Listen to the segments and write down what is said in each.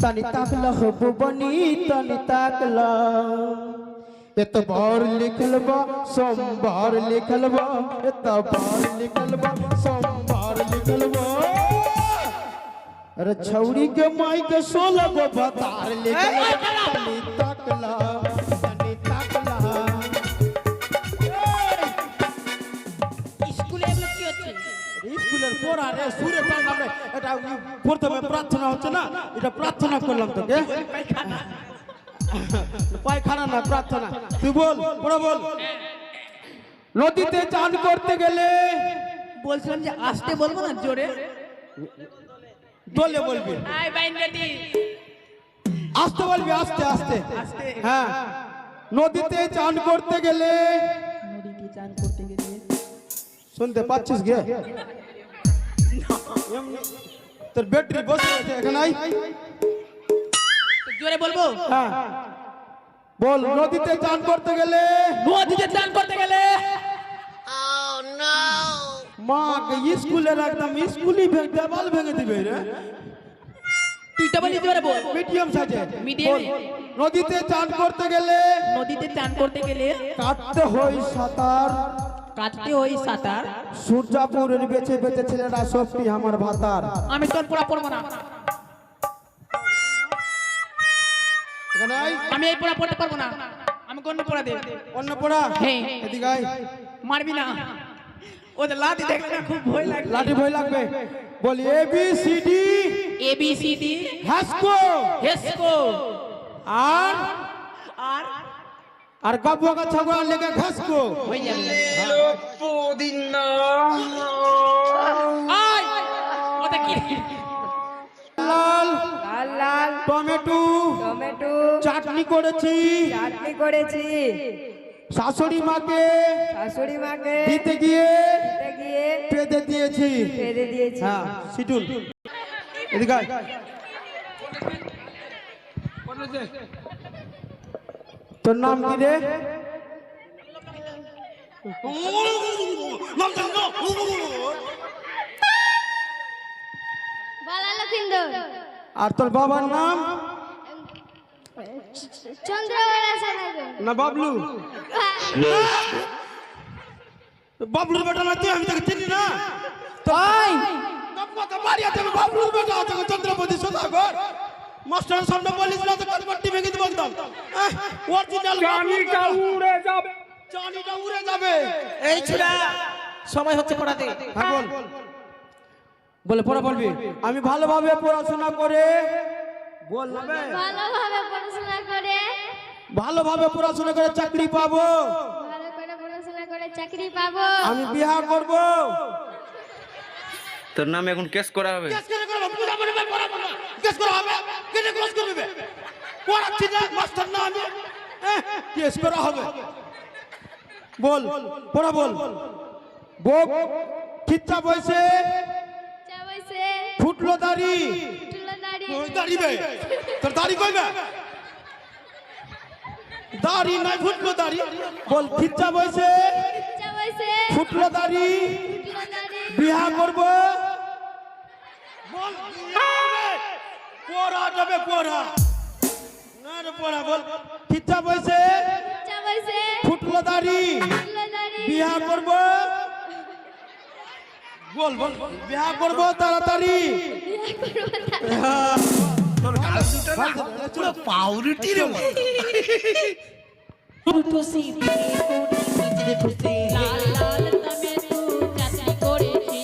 तनी ताकला भुवनी तनी ताकला एतबार लिखल बा सोमवार लिखल बा एतबार लिखल बा सोमवार लिखल बा अरे छौरी के माई के 16 गो बतार लिखल बा तनी ताकला স্কুলে এগুলো কি হচ্ছে? স্কুলের পড়া রে সুরে তার নামে এটা প্রথমে প্রার্থনা হচ্ছে না এটা প্রার্থনা করলাম তোকে পায়খানা না প্রার্থনা তুই বল পড়া বল নদীতে চান করতে গেলে বলছিলাম যে আস্তে বলবো না জোরে? দলে বলবি আই বাইন রেডি আস্তে বলবি আস্তে আস্তে আস্তে হ্যাঁ নদীতে চান করতে গেলে নদীতে চান করতে গেলে শুনতে পাচ্ছিস গে তোর ব্যাটারি বসে আছে এখানে আই জোরে বলবো? হ্যাঁ বল নদীতে চান করতে গেলে নদীতে চান করতে গেলে মা স্কুলের একদম স্কুলই দেওয়াল ভেঙে দিবে রে তুইটা বলি জোরে বল। মিডিয়াম সাইজে মিডিয়াম নদীতে চান করতে গেলে নদীতে চান করতে গেলে কাটতে হয় সাঁতার কাটতে হয় সাঁতার সূর্যাপুরের বেঁচে বেঁচে ছেলেরা সবটি আমার ভাতার আমি তোর পড়া পড়বো না এখানে আই আমি এই পড়া পড়তে পারবো না আমি কোন পড়া দেব অন্য পড়া হ্যাঁ। এদিকে আই মারবি না ওদের লাঠি দেখলে না খুব ভয় লাগে লাঠি ভয় লাগবে বলি A B C D A B C D হাসকো হেসকো আর আর আর গবুয়া ছগড়া লেগে ঘাসকো হয়ে যাবে আয় ওটা কি লাল লাল লাল টমেটো টমেটো চাটনি করেছি চাটনি করেছি শাশুড়ি মাকে শাশুড়ি মাকে দিতে গিয়ে দিতে গিয়ে পেঁদে দিয়েছি ফেলে দিয়েছি। হ্যাঁ সিটুল এদিকে আয়। তোর নাম কি রে বালা লখিন্দর আর তোর বাবার নাম চন্দ্রবালা সানাগর না বাবলু বাবলুর বেটা না তুই আমি তোকে চিনি না তাই বাড়ি আছে বাবলুর বেটা আছে চন্দ্রপতি সদাগর মাস্টার সামনে বলিস না তো কাটবাটি ভেঙে দিব একদম অরিজিনাল চানিটা উড়ে যাবে। চানিটা উড়ে যাবে এই ছুড়া সময় হচ্ছে পড়াতে হ্যাঁ বল বলে পড়া বলবি আমি ভালোভাবে পড়াশোনা করে বল না বে ভালোভাবে পড়াশোনা করে ভালোভাবে পড়াশোনা করে চাকরি পাবো ভালো করে পড়াশোনা করে চাকরি পাবো আমি বিয়ে করব তোর নামে এখন কেস করা হবে। কেস করে করব পূজা করবে পড়াবো না কেস করা হবে কেন ক্লাস করবে পড়াচ্ছি না মাস্টার না আমি কেস করা হবে বল পড়া বল বক খিচ্চা বইছে চাবাইছে ফুটলো দাড়ি টুলা দাড়ি ওই দাড়ি বে তোর দাড়ি কইবে দাড়ি নাই ফুটলো দাড়ি বল খিচ্চা বইছে চাবাইছে ফুটলো দাড়ি টুলা দাড়ি বিয়া করব বল পড়া যাবে পড়া না রে পড়া বল খিচ্চা বইছে চাবাইছে ফুটলো দাড়ি টুলা দাড়ি বিয়া করব বল বল বিয়া করব তাড়াতাড়ি পাউরুটি রে দুটো সিপি করে নিজে খুশি লাল লাল টমেটো চাটনি করেছি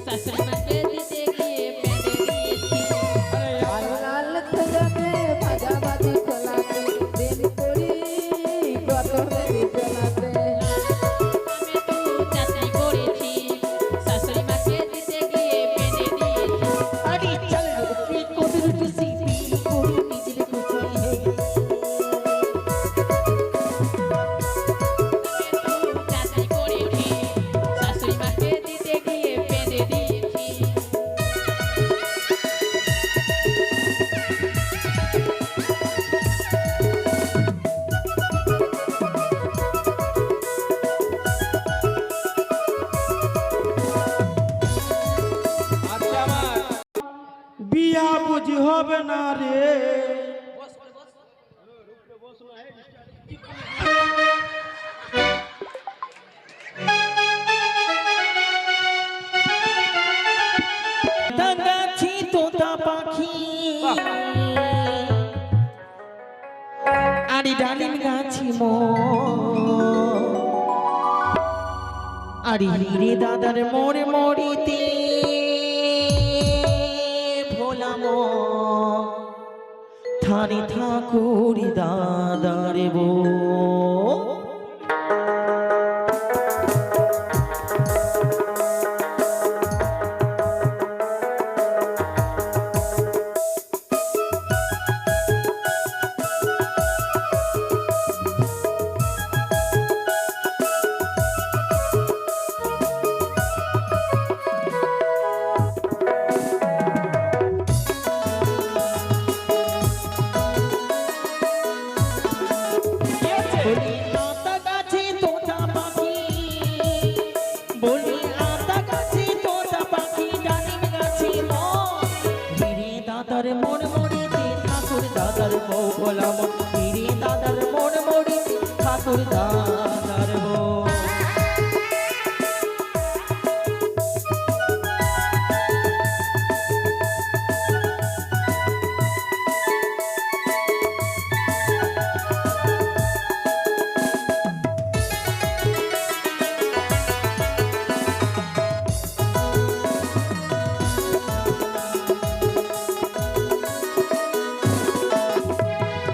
শাশুড়ি মাকে দিতে গিয়ে পেঁদে দিয়েছি লাল লাল খোলাতে ভাজা ভাজি খোলাতে দিন করি কত দেরি চলাতে টমেটো চাটনি করেছি শাশুড়ি মাকে দিতে গিয়ে পেঁদে দিয়েছি আরে চল রে কত দুটো সিপি করে নিজে খুশি চাটনি করেছি বিয়া বুঝি হবে না রে। গাছি তোতা পাখি আরে ডালিম গাছি আরে রে দাদার মোর মরিতে ভোলাম থানে ঠাকুর দাদার বো ঠাকুর দাদার বো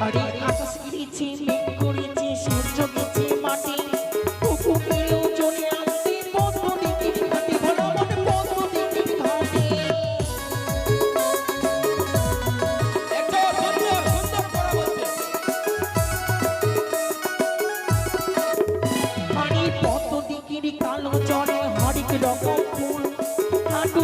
আরে আকাশ গিয়েছে মেঘ করেছে সূর্য গেছে মাটি কুকু পেলো চলে আসতে পদ্ম দিকে ঘাটে ভোলা মনে পদ্ম দিকে ঘাটে আরে পদ্ম দিকে কালো চড়ে হরেক রকম ফুল হাঁটু